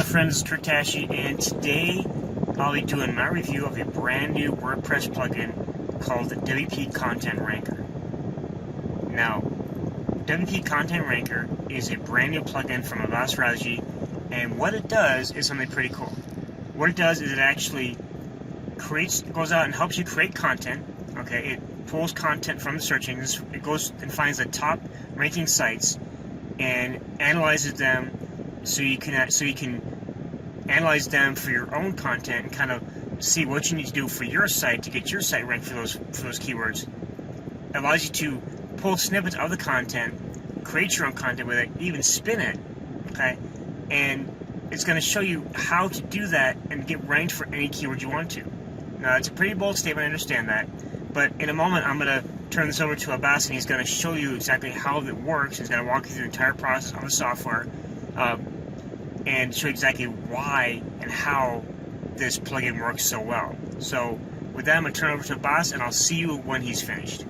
friends, it's Tritashi, and today I'll be doing my review of a brand new WordPress plugin called the WP Content Ranker. Now, WP Content Ranker is a brand new plugin from Avast Strategy, and what it does is something pretty cool. What it does is it actually goes out and helps you create content. Okay, it pulls content from the search engines. It goes and finds the top ranking sites and analyzes them so you can analyze them for your own content and kind of see what you need to do for your site to get your site ranked for those keywords. It allows you to pull snippets of the content, create your own content with it, even spin it, okay? And it's going to show you how to do that and get ranked for any keyword you want to. Now, it's a pretty bold statement, I understand that, but in a moment I'm going to turn this over to Abbas and he's going to show you exactly how it works. He's going to walk you through the entire process of the software and show you exactly why and how this plugin works so well. So with that, I'm going to turn over to Abbas and I'll see you when he's finished.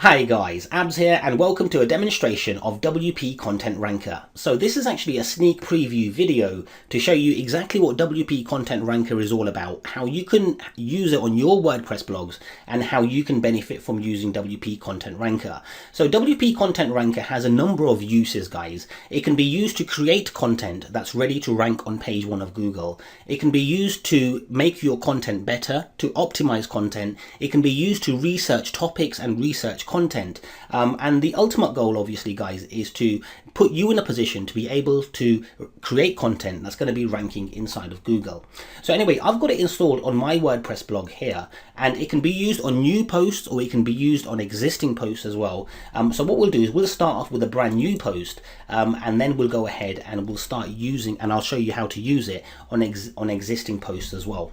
Hi guys, Abs here and welcome to a demonstration of WP Content Ranker. So this is actually a sneak preview video to show you exactly what WP Content Ranker is all about, how you can use it on your WordPress blogs and how you can benefit from using WP Content Ranker. So WP Content Ranker has a number of uses, guys. It can be used to create content that's ready to rank on page 1 of Google. It can be used to make your content better, to optimize content. It can be used to research topics and research content, and the ultimate goal, obviously, guys, is to put you in a position to be able to create content that's going to be ranking inside of Google. So anyway, I've got it installed on my WordPress blog here, and it can be used on new posts or it can be used on existing posts as well. So what we'll do is we'll start off with a brand new post, and then we'll go ahead and we'll start using, and I'll show you how to use it on existing posts as well.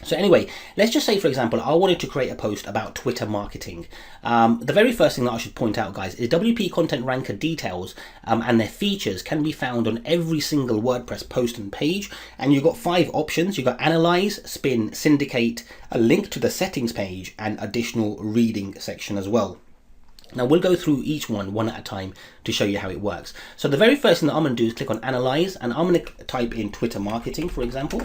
So anyway, let's just say, for example, I wanted to create a post about Twitter marketing. The very first thing that I should point out, guys, is WP Content Ranker details and their features can be found on every single WordPress post and page. And you've got 5 options. You've got Analyze, Spin, Syndicate, a link to the settings page, and additional reading section as well. Now we'll go through each one at a time to show you how it works. So the very first thing that I'm going to do is click on Analyze, and I'm going to type in Twitter marketing, for example.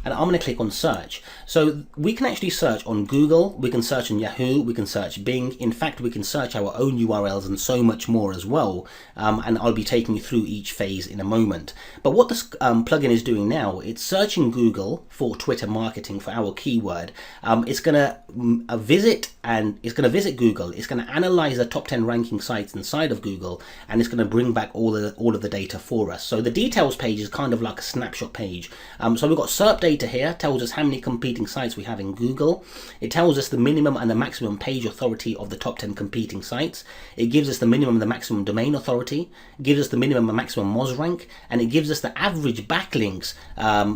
And I'm going to click on search. So we can actually search on Google, we can search on Yahoo, we can search Bing. In fact, we can search our own URLs and so much more as well. And I'll be taking you through each phase in a moment. But what this plugin is doing now, it's searching Google for Twitter marketing for our keyword. It's going to visit Google. It's going to analyze the top 10 ranking sites inside of Google, and it's going to bring back all of the data for us. So the details page is kind of like a snapshot page. So we've got SERP data here, tells us how many competing sites we have in Google. It tells us the minimum and the maximum page authority of the top 10 competing sites. It gives us the minimum and the maximum domain authority, gives us the minimum and maximum Moz rank, and it gives us the average backlinks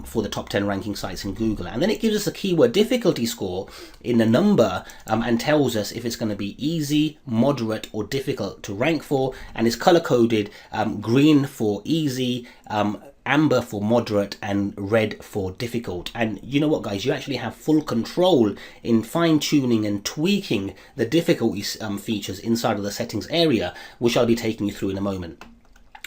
for the top 10 ranking sites in Google. And then it gives us a keyword difficulty score in the number and tells us if it's going to be easy, moderate, or difficult to rank for, and it's color coded green for easy, amber for moderate, and red for difficult. And you know what, guys, you actually have full control in fine-tuning and tweaking the difficulty features inside of the settings area, which I'll be taking you through in a moment.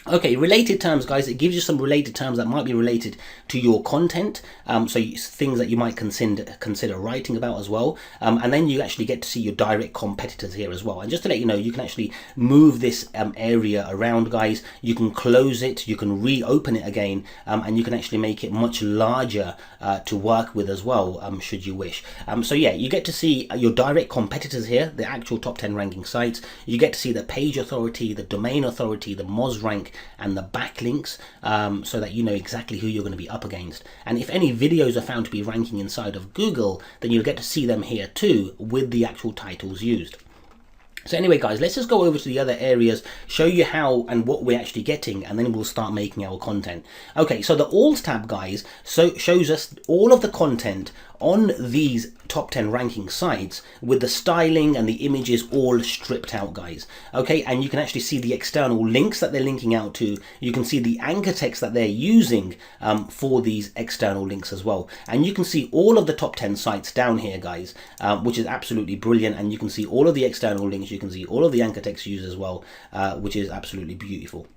Okay, related terms, guys, it gives you some related terms that might be related to your content, so things that you might consider writing about as well, and then you actually get to see your direct competitors here as well. And just to let you know, you can actually move this area around, guys. You can close it, you can reopen it again, and you can actually make it much larger to work with as well, should you wish. So yeah, you get to see your direct competitors here, the actual top 10 ranking sites. You get to see the page authority, the domain authority, the Moz rank, and the backlinks, so that you know exactly who you're going to be up against. And if any videos are found to be ranking inside of Google, then you'll get to see them here too with the actual titles used. So anyway, guys, let's just go over to the other areas, show you how and what we're actually getting, and then we'll start making our content. Okay, so the All tab, guys, shows us all of the content on these top 10 ranking sites with the styling and the images all stripped out, guys. Okay, and you can actually see the external links that they're linking out to. You can see the anchor text that they're using for these external links as well. And you can see all of the top 10 sites down here, guys, which is absolutely brilliant. And you can see all of the external links. You can see all of the anchor text used as well, which is absolutely beautiful.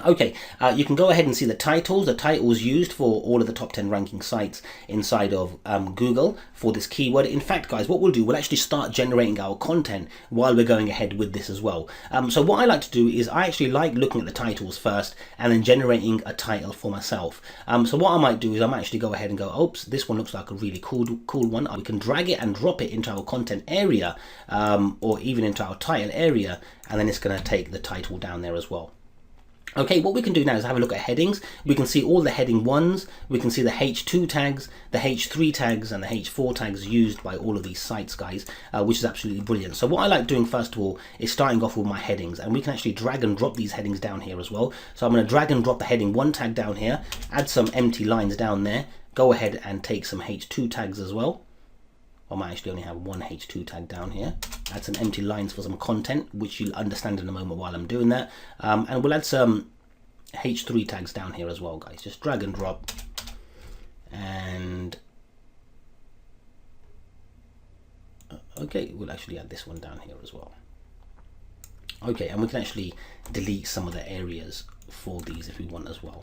Okay, you can go ahead and see the titles. The titles used for all of the top 10 ranking sites inside of Google for this keyword. In fact, guys, what we'll do, we'll actually start generating our content while we're going ahead with this as well. So what I like to do is I actually like looking at the titles first and then generating a title for myself. So what I might do is I might actually go ahead and go, oops, this one looks like a really cool one. We can drag it and drop it into our content area or even into our title area, and then it's going to take the title down there as well. Okay, what we can do now is have a look at headings. We can see all the heading 1s, we can see the H2 tags, the H3 tags, and the H4 tags used by all of these sites, guys, which is absolutely brilliant. So what I like doing first of all is starting off with my headings, and we can actually drag and drop these headings down here as well. So I'm going to drag and drop the heading 1 tag down here, add some empty lines down there, go ahead and take some H2 tags as well. I might actually only have one H2 tag down here. Add some empty lines for some content, which you'll understand in a moment while I'm doing that. And we'll add some H3 tags down here as well, guys. Just drag and drop. And okay, we'll actually add this one down here as well. Okay, and we can actually delete some of the areas for these if we want as well.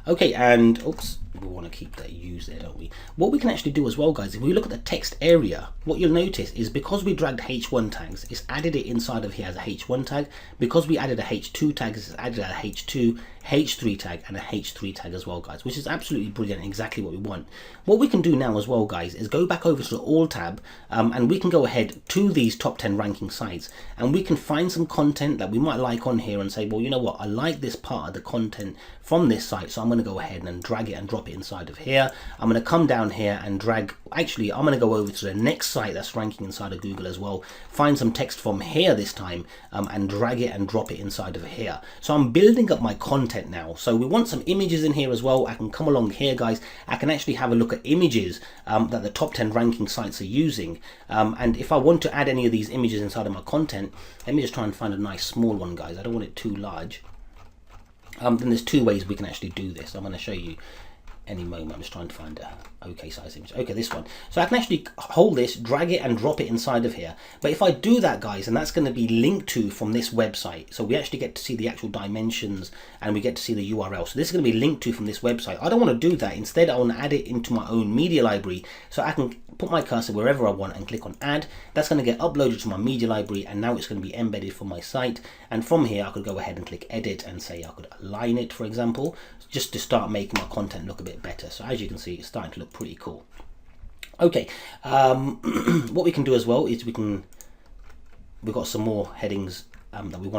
Okay, and oops, we want to keep that use there, don't we? What we can actually do as well, guys, if we look at the text area, what you'll notice is because we dragged H1 tags, it's added it inside of here as a H1 tag. Because we added a H2 tag, it's added a H2, H3 tag, and a H3 tag as well, guys, which is absolutely brilliant, exactly what we want. What we can do now as well, guys, is go back over to the All tab, and we can go ahead to these top 10 ranking sites, and we can find some content that we might like on here and say, well, you know what, I like this part of the content from this site, so I'm going to go ahead and drag it and drop it inside of here. I'm going to come down here and drag, actually I'm going to go over to the next site that's ranking inside of Google as well, find some text from here this time, and drag it and drop it inside of here. So I'm building up my content now. So we want some images in here as well. I can come along here, guys. I can actually have a look at images that the top 10 ranking sites are using, and if I want to add any of these images inside of my content, let me just try and find a nice small one, guys. I don't want it too large. Then there's two ways we can actually do this. I'm going to show you any moment. I'm just trying to find a okay size image. Okay, this one. So I can actually hold this, drag it and drop it inside of here. But if I do that, guys, and that's going to be linked to from this website, so we actually get to see the actual dimensions and we get to see the URL. So this is going to be linked to from this website. I don't want to do that. Instead, I want to add it into my own media library, so I can put my cursor wherever I want and click on add. That's going to get uploaded to my media library, and now it's going to be embedded for my site. And from here I could go ahead and click edit and say I could align it, for example, just to start making my content look a bit better. So as you can see, it's starting to look pretty cool. Okay, what we can do as well is we've got some more headings that we've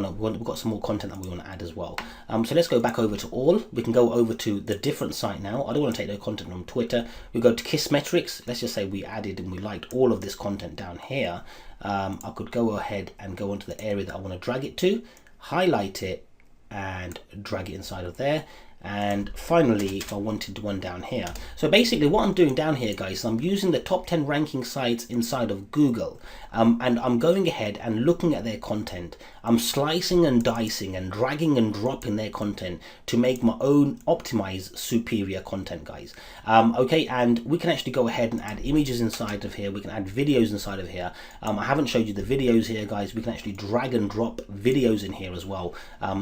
got some more content that we want to add as well. So let's go back over to all. We can go over to the different site now. I don't want to take no content from Twitter. We go to Kissmetrics. Let's just say we added and we liked all of this content down here. I could go ahead and go onto the area that I want to drag it to, highlight it and drag it inside of there. And finally, if I wanted one down here. So basically what I'm doing down here, guys, I'm using the top 10 ranking sites inside of Google, and I'm going ahead and looking at their content. I'm slicing and dicing and dragging and dropping their content to make my own optimized superior content, guys. Okay, and we can actually go ahead and add images inside of here. We can add videos inside of here. I haven't showed you the videos here, guys. We can actually drag and drop videos in here as well,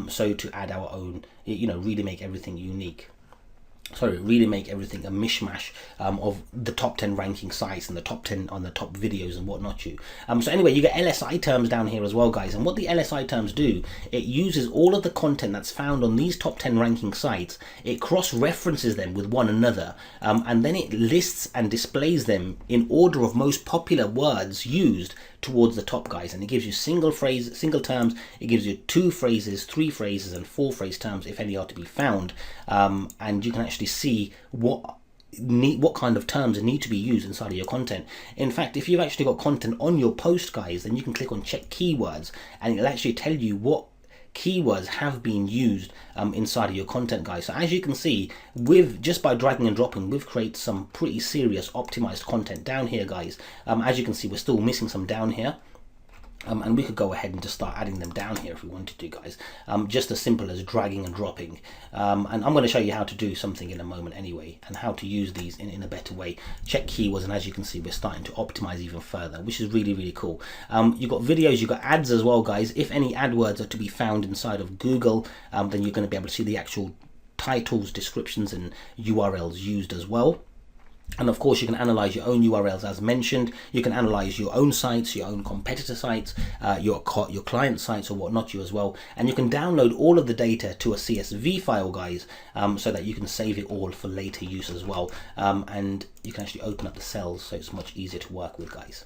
so to add our own, you know, really make everything unique. Sorry, really make everything a mishmash of the top 10 ranking sites and the top 10 on the top videos and whatnot. So anyway, you get LSI terms down here as well, guys. And what the LSI terms do, it uses all of the content that's found on these top 10 ranking sites. It cross-references them with one another, and then it lists and displays them in order of most popular words used towards the top, guys. And it gives you single terms. It gives you 2 phrases, 3 phrases, and 4 phrase terms if any are to be found. And you can actually see what kind of terms need to be used inside of your content. In fact, if you've actually got content on your post, guys, then you can click on check keywords, and it'll actually tell you what keywords have been used inside of your content, guys. So as you can see, just by dragging and dropping, we've created some pretty serious optimized content down here, guys. As you can see, we're still missing some down here. And we could go ahead and just start adding them down here if we wanted to, guys. Just as simple as dragging and dropping. And I'm going to show you how to do something in a moment anyway, and how to use these in a better way. Check keywords, and as you can see, we're starting to optimize even further, which is really, really cool. You've got videos, you've got ads as well, guys. If any AdWords are to be found inside of Google, then you're going to be able to see the actual titles, descriptions, and URLs used as well. And of course, you can analyze your own URLs as mentioned. You can analyze your own sites, your own competitor sites, your client sites or whatnot as well. And you can download all of the data to a CSV file, guys, so that you can save it all for later use as well. And you can actually open up the cells, so it's much easier to work with, guys.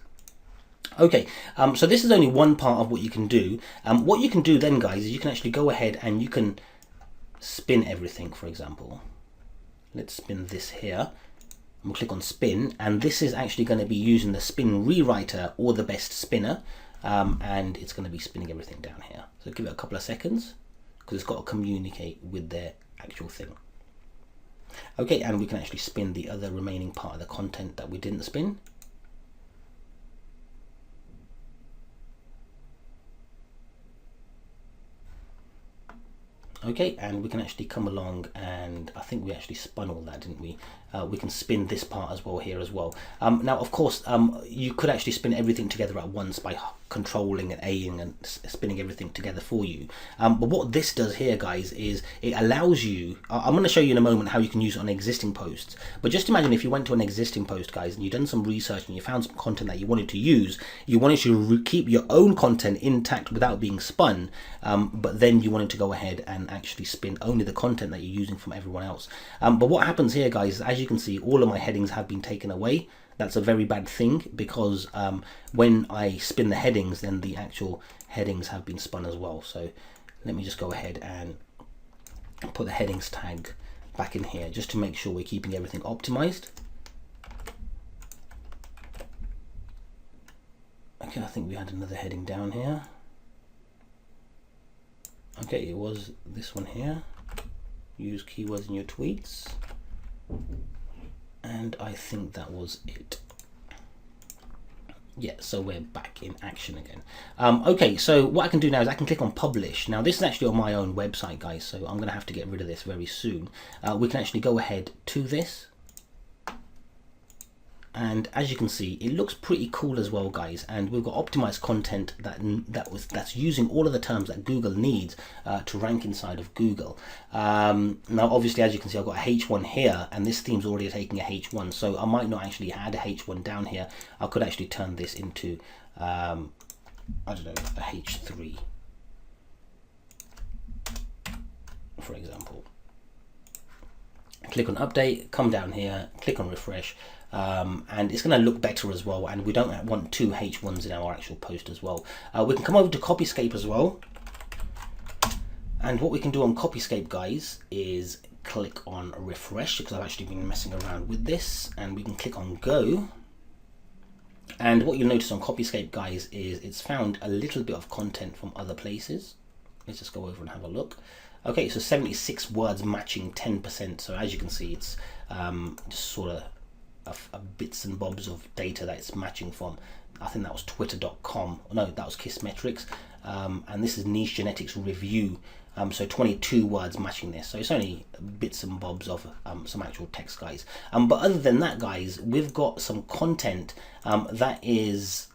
Okay, so this is only one part of what you can do. What you can do then, guys, is you can actually go ahead and you can spin everything, for example. Let's spin this here. We'll click on spin, and this is actually going to be using the spin rewriter or the best spinner, and it's going to be spinning everything down here. So give it a couple of seconds because it's got to communicate with their actual thing. Okay, and we can actually spin the other remaining part of the content that we didn't spin. Okay, and we can actually come along, and I think we actually spun all that, didn't we? We can spin this part as well here as well. Now, of course, you could actually spin everything together at once by controlling and A-ing and spinning everything together for you. But what this does here, guys, is it allows you, I'm going to show you in a moment how you can use it on existing posts. But just imagine if you went to an existing post, guys, and you've done some research and you found some content that you wanted to use, you wanted to keep your own content intact without being spun, but then you wanted to go ahead and actually spin only the content that you're using from everyone else. But what happens here, guys, as you can see, all of my headings have been taken away. That's a very bad thing, because when I spin the headings, then the actual headings have been spun as well. So let me just go ahead and put the headings tag back in here just to make sure we're keeping everything optimized. Okay, I think we had another heading down here. Okay, it was this one here. Use keywords in your tweets. And I think that was it. Yeah, so we're back in action again. Okay, so what I can do now is I can click on publish. Now this is actually on my own website, guys, so I'm going to have to get rid of this very soon. We can actually go ahead to this. And as you can see, it looks pretty cool as well, guys. And we've got optimized content that's using all of the terms that Google needs to rank inside of Google. Now, obviously, as you can see, I've got a H1 here, and this theme's already taking a H1. So I might not actually add a H1 down here. I could actually turn this into, I don't know, a H3, for example. Click on update, come down here, click on refresh. And it's going to look better as well, and we don't want two H1s in our actual post as well. We can come over to Copyscape as well, and what we can do on Copyscape, guys, is click on refresh, because I've actually been messing around with this, and we can click on go. And what you'll notice on Copyscape, guys, is it's found a little bit of content from other places. Let's just go over and have a look. Okay, so 76 words matching 10%. So as you can see, it's just sort of bits and bobs of data that it's matching from. I think that was twitter.com. No, that was Kissmetrics. And this is Niche Genetics Review. So 22 words matching this. So it's only bits and bobs of some actual text, guys. But other than that, guys, we've got some content that is,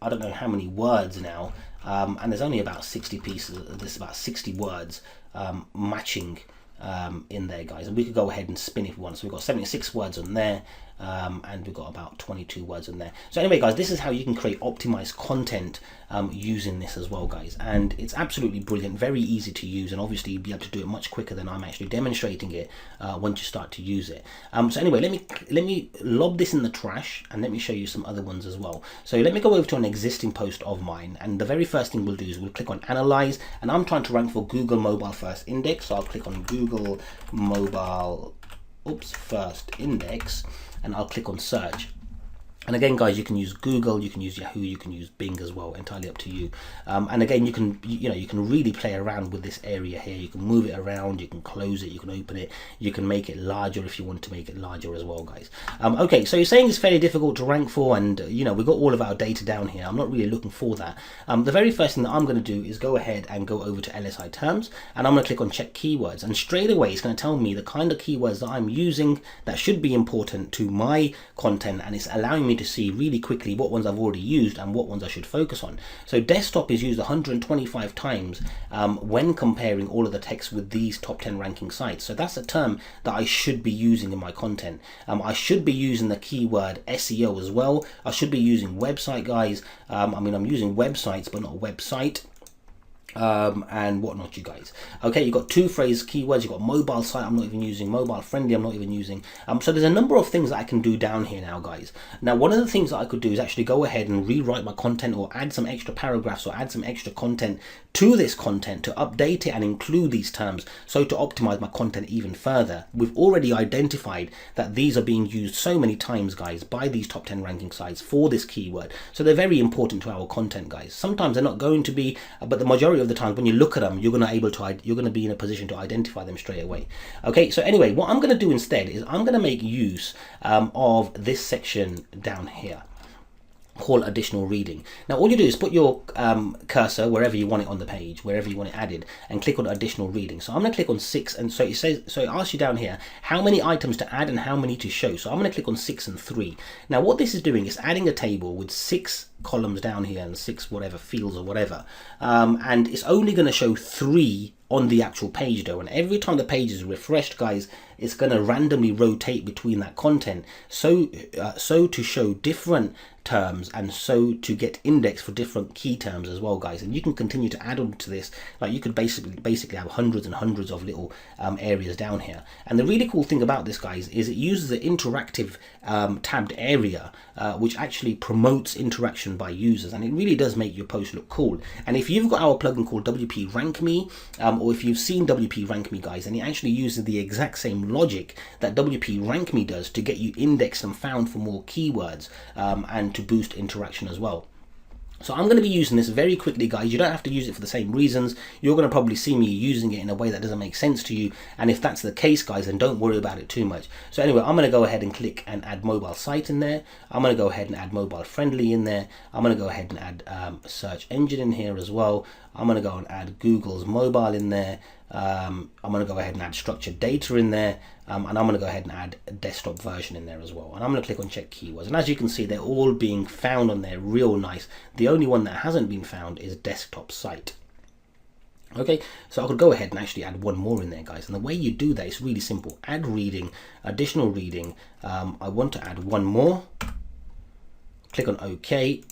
I don't know how many words now. And there's only about 60 pieces. There's about 60 words matching in there, guys, and we could go ahead and spin if we want. So we've got 76 words on there, and we've got about 22 words on there. So anyway, guys, this is how you can create optimized content using this as well, guys, and it's absolutely brilliant, very easy to use, and obviously you'll be able to do it much quicker than I'm actually demonstrating it once you start to use it. So anyway, let me lob this in the trash, and let me show you some other ones as well. So let me go over to an existing post of mine, and the very first thing we'll do is we'll click on analyze, and I'm trying to rank for Google Mobile First Index, so I'll click on Google Mobile First Index, and I'll click on search. And again, guys, you can use Google, you can use Yahoo, you can use Bing as well, entirely up to you. And again, you can really play around with this area here. You can move it around, you can close it, you can open it, you can make it larger if you want to make it larger as well, guys. Okay, so you're saying it's fairly difficult to rank for, and we've got all of our data down here. I'm not really looking for that. The very first thing that I'm going to do is go ahead and go over to LSI terms, and I'm going to click on check keywords, and straight away it's going to tell me the kind of keywords that I'm using that should be important to my content, and it's allowing me to see really quickly what ones I've already used and what ones I should focus on. So desktop is used 125 times when comparing all of the text with these top 10 ranking sites. So that's a term that I should be using in my content. I should be using the keyword SEO as well. I should be using website, guys. I'm using websites but not website. And whatnot, you guys. Okay, you've got two phrase keywords. You've got mobile site, I'm not even using. Mobile friendly, I'm not even using. So there's a number of things that I can do down here now, guys. Now, one of the things that I could do is actually go ahead and rewrite my content, or add some extra paragraphs, or add some extra content to this content to update it and include these terms, so to optimize my content even further. We've already identified that these are being used so many times, guys, by these top 10 ranking sites for this keyword. So they're very important to our content, guys. Sometimes they're not going to be, but the majority of the time when you look at them, you're going to be in a position to identify them straight away. Okay, so anyway, what I'm going to do instead is I'm going to make use of this section down here called additional reading. Now all you do is put your cursor wherever you want it on the page, wherever you want it added, and click on additional reading. So I'm going to click on 6, and so it asks you down here how many items to add and how many to show. So I'm going to click on 6 and 3. Now what this is doing is adding a table with 6 columns down here and 6 whatever fields or whatever, and it's only going to show 3 on the actual page though, and every time the page is refreshed, guys, it's going to randomly rotate between that content, so to show different terms, and so to get indexed for different key terms as well, guys. And you can continue to add on to this. Like, you could basically have hundreds and hundreds of little areas down here. And the really cool thing about this, guys, is it uses the interactive tabbed area, which actually promotes interaction by users, and it really does make your post look cool. And if you've got our plugin called WP Rank Me, or if you've seen WP Rank Me, guys, and it actually uses the exact same logic that WP Rank Me does to get you indexed and found for more keywords, and to boost interaction as well. So I'm going to be using this very quickly, guys. You don't have to use it for the same reasons. You're going to probably see me using it in a way that doesn't make sense to you, and if that's the case, guys, then don't worry about it too much. So anyway, I'm going to go ahead and click and add mobile site in there. I'm going to go ahead and add mobile friendly in there. I'm going to go ahead and add a search engine in here as well. I'm going to go and add Google's mobile in there. I'm going to go ahead and add structured data in there, and I'm going to go ahead and add a desktop version in there as well. And I'm going to click on check keywords, and as you can see, they're all being found on there real nice. The only one that hasn't been found is desktop site. Okay, so I could go ahead and actually add one more in there, guys, and the way you do that is really simple. Add reading, additional reading. I want to add one more. Click on OK.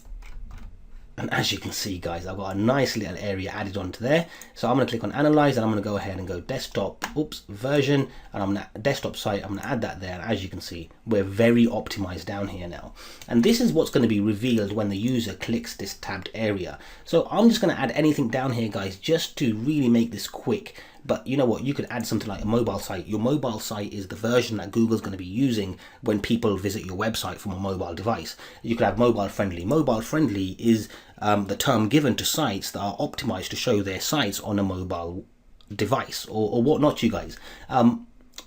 And as you can see, guys, I've got a nice little area added onto there. So I'm going to click on analyze, and I'm going to go ahead and go desktop version, and I'm going to desktop site. I'm going to add that there. And as you can see, we're very optimized down here now. And this is what's going to be revealed when the user clicks this tabbed area. So I'm just going to add anything down here, guys, just to really make this quick. But you know what, you could add something like a mobile site. Your mobile site is the version that Google's going to be using when people visit your website from a mobile device. You could have mobile friendly. Mobile friendly is the term given to sites that are optimized to show their sites on a mobile device or whatnot, you guys.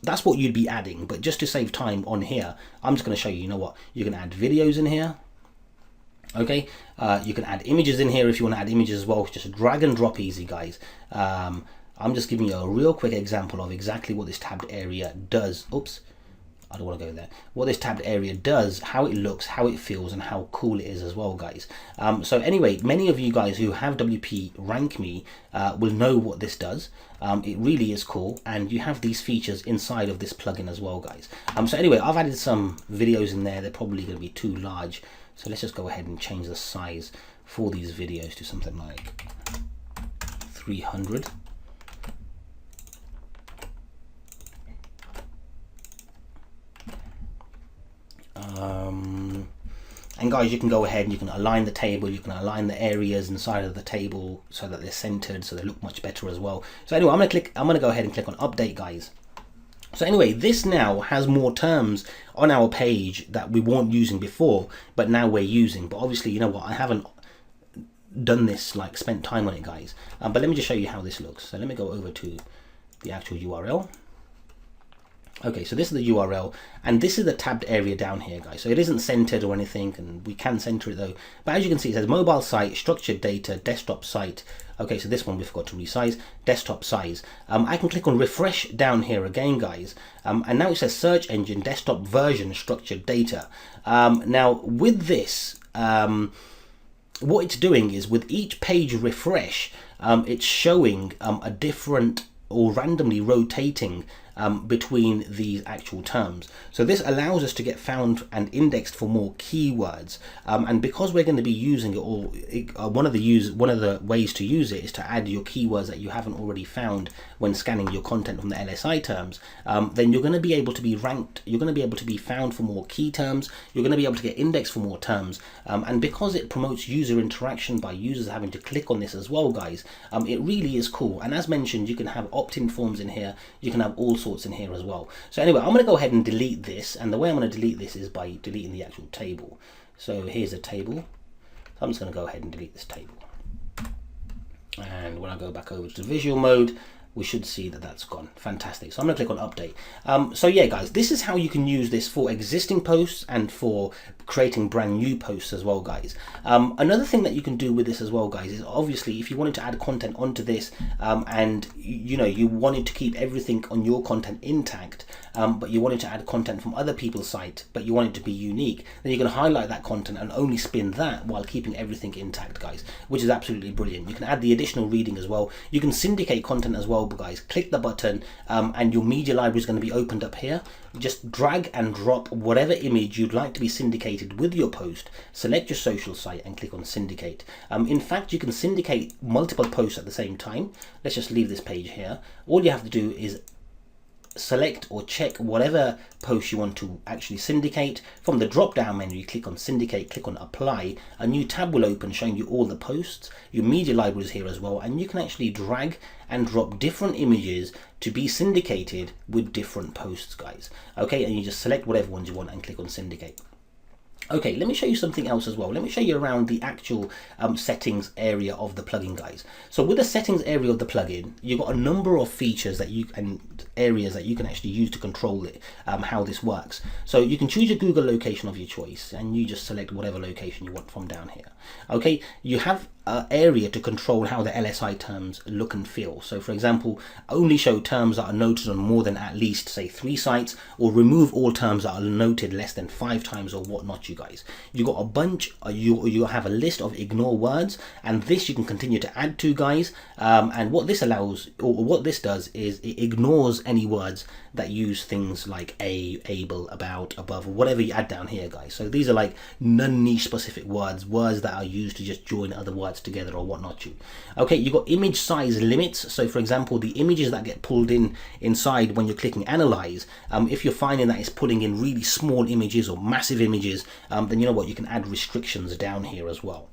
That's what you'd be adding, but just to save time on here, I'm just going to show you, you know what, you can add videos in here. Okay, you can add images in here if you want to add images as well. Just drag and drop easy, guys. I'm just giving you a real quick example of exactly what this tabbed area does. Oops, I don't want to go there. What this tabbed area does, how it looks, how it feels, and how cool it is as well, guys. So anyway, many of you guys who have WP Rank Me will know what this does. It really is cool, and you have these features inside of this plugin as well, guys. So anyway, I've added some videos in there. They're probably going to be too large, so let's just go ahead and change the size for these videos to something like 300. And guys, you can go ahead and you can align the table, you can align the areas inside of the table so that they're centered, so they look much better as well. So anyway, I'm going to go ahead and click on update, guys. So anyway, this now has more terms on our page that we weren't using before, but now we're using. But obviously, you know what, I haven't done this, like spent time on it, guys. But let me just show you how this looks. So let me go over to the actual URL. Okay, so this is the URL, and this is the tabbed area down here, guys. So it isn't centered or anything, and we can center it though. But as you can see, it says mobile site, structured data, desktop site. Okay, so this one we forgot to resize, desktop size. I can click on refresh down here again, guys, and now it says search engine, desktop version, structured data. Now with this, what it's doing is with each page refresh, it's showing a different or randomly rotating between these actual terms. So this allows us to get found and indexed for more keywords, and because we're going to be using it, or one of the ways to use it is to add your keywords that you haven't already found when scanning your content from the LSI terms. Then you're going to be able to be ranked, you're going to be able to be found for more key terms, you're going to be able to get indexed for more terms, and because it promotes user interaction by users having to click on this as well, guys, it really is cool. And as mentioned, you can have opt-in forms in here, you can have all sorts in here as well. So anyway, I'm going to go ahead and delete this, and the way I'm going to delete this is by deleting the actual table. So here's a table, so I'm just going to go ahead and delete this table, and when I go back over to visual mode, we should see that that's gone. Fantastic. So I'm going to click on update. So yeah, guys, this is how you can use this for existing posts and for creating brand new posts as well, guys. Another thing that you can do with this as well, guys, is obviously if you wanted to add content onto this, and you know, you wanted to keep everything on your content intact, but you wanted to add content from other people's site, but you want it to be unique, then you can highlight that content and only spin that while keeping everything intact, guys, which is absolutely brilliant. You can add the additional reading as well. You can syndicate content as well, guys. Click the button, and your media library is going to be opened up here. Just drag and drop whatever image you'd like to be syndicated with your post, select your social site and click on syndicate. In fact, you can syndicate multiple posts at the same time. Let's just leave this page here. All you have to do is select or check whatever post you want to actually syndicate. From the drop down menu, you click on syndicate, click on apply. A new tab will open showing you all the posts. Your media library is here as well, and you can actually drag and drop different images to be syndicated with different posts, guys. Okay, and you just select whatever ones you want and click on syndicate. Okay, let me show you something else as well. Let me show you around the actual settings area of the plugin, guys. So with the settings area of the plugin, you've got a number of features that you can, areas that you can actually use to control it, how this works. So you can choose your Google location of your choice, and you just select whatever location you want from down here. Okay, you have an area to control how the LSI terms look and feel. So for example, only show terms that are noted on more than at least say 3 sites, or remove all terms that are noted less than 5 times or whatnot, you guys. You got a bunch, you have a list of ignore words, and this you can continue to add to, guys. And what this allows, or what this does, is it ignores any words that use things like able, about, above, or whatever you add down here, guys. So these are like non-niche specific words that are used to just join other words together or whatnot. Okay, you got image size limits. So for example, the images that get pulled inside when you're clicking analyze, if you're finding that it's pulling in really small images or massive images, then you know what, you can add restrictions down here as well.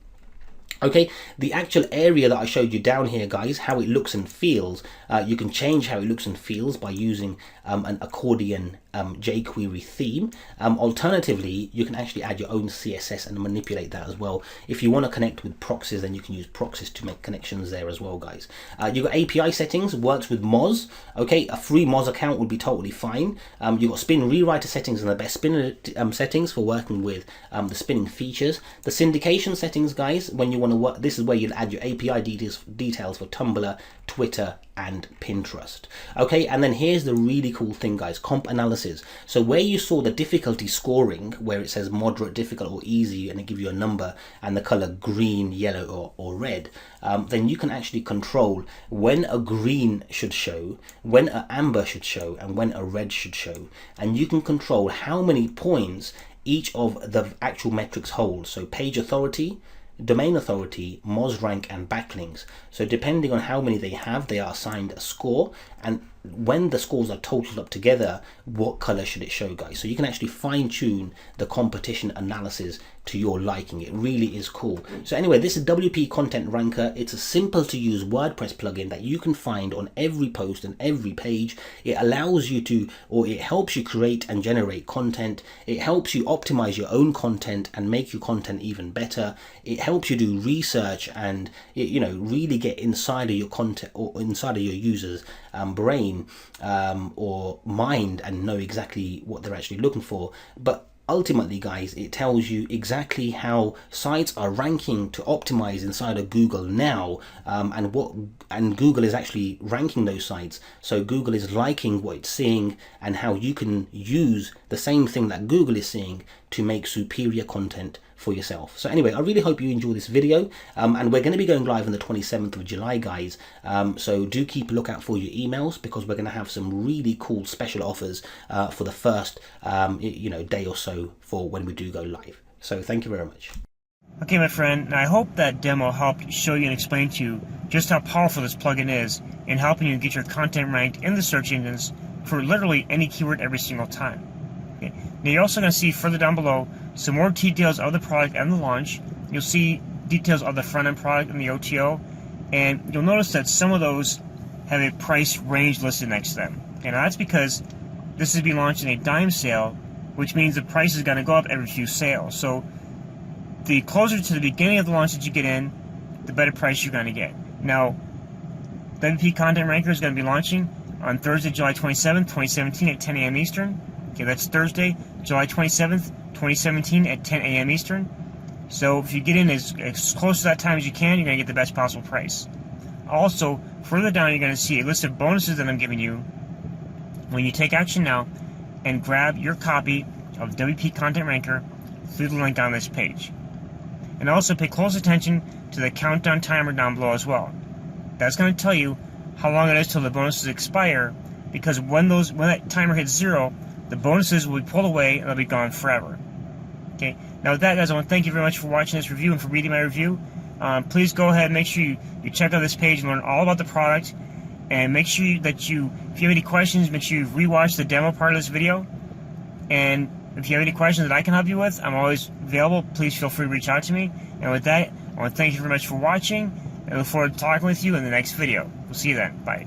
Okay, the actual area that I showed you down here, guys, how it looks and feels, you can change how it looks and feels by using an accordion jQuery theme. Alternatively, you can actually add your own CSS and manipulate that as well. If you want to connect with proxies, then you can use proxies to make connections there as well, guys. You've got API settings, works with Moz. Okay, a free Moz account would be totally fine. You've got spin rewriter settings and the best spinner settings for working with the spinning features. The syndication settings, guys, when you want to work, this is where you'll add your API details for Tumblr, Twitter, and Pinterest. Okay, and then here's the really cool thing, guys, comp analysis. So where you saw the difficulty scoring, where it says moderate, difficult, or easy, and it gives you a number and the color green, yellow, or red, then you can actually control when a green should show, when an amber should show, and when a red should show. And you can control how many points each of the actual metrics hold. So page authority, domain authority, Moz rank, and backlinks. So depending on how many they have, they are assigned a score, and when the scores are totaled up together, what color should it show, guys? So you can actually fine tune the competition analysis to your liking. It really is cool. So anyway, this is WP Content Ranker. It's a simple to use WordPress plugin that you can find on every post and every page. It allows you to, or it helps you create and generate content. It helps you optimize your own content and make your content even better. It helps you do research and, you know, really get inside of your content or inside of your users' brain or mind and know exactly what they're actually looking for. But ultimately, guys, it tells you exactly how sites are ranking to optimize inside of Google now, and Google is actually ranking those sites. So Google is liking what it's seeing, and how you can use the same thing that Google is seeing to make superior content for yourself. So anyway, I really hope you enjoy this video, and we're going to be going live on the 27th of July, guys. So do keep a lookout for your emails, because we're going to have some really cool special offers for the first day or so for when we do go live. So thank you very much. Okay, my friend, and I hope that demo helped show you and explain to you just how powerful this plugin is in helping you get your content ranked in the search engines for literally any keyword every single time. Okay. Now you're also going to see further down below some more details of the product and the launch. You'll see details of the front-end product and the OTO, and you'll notice that some of those have a price range listed next to them. And that's because this is being launched in a dime sale, which means the price is going to go up every few sales. So the closer to the beginning of the launch that you get in, the better price you're going to get. Now, WP Content Ranker is going to be launching on Thursday, July 27th, 2017 at 10 a.m. Eastern. Okay, that's Thursday, July 27th, 2017 at 10 a.m. Eastern. So if you get in as close to that time as you can, you're going to get the best possible price. Also, further down, you're going to see a list of bonuses that I'm giving you when you take action now and grab your copy of WP Content Ranker through the link on this page. And also pay close attention to the countdown timer down below as well. That's going to tell you how long it is till the bonuses expire, because when that timer hits 0, the bonuses will be pulled away and they'll be gone forever. Okay. Now with that, guys, I want to thank you very much for watching this review and for reading my review. Please go ahead and make sure you check out this page and learn all about the product. And make sure that if you have any questions, make sure you rewatch the demo part of this video. And if you have any questions that I can help you with, I'm always available. Please feel free to reach out to me. And with that, I want to thank you very much for watching, and I look forward to talking with you in the next video. We'll see you then. Bye.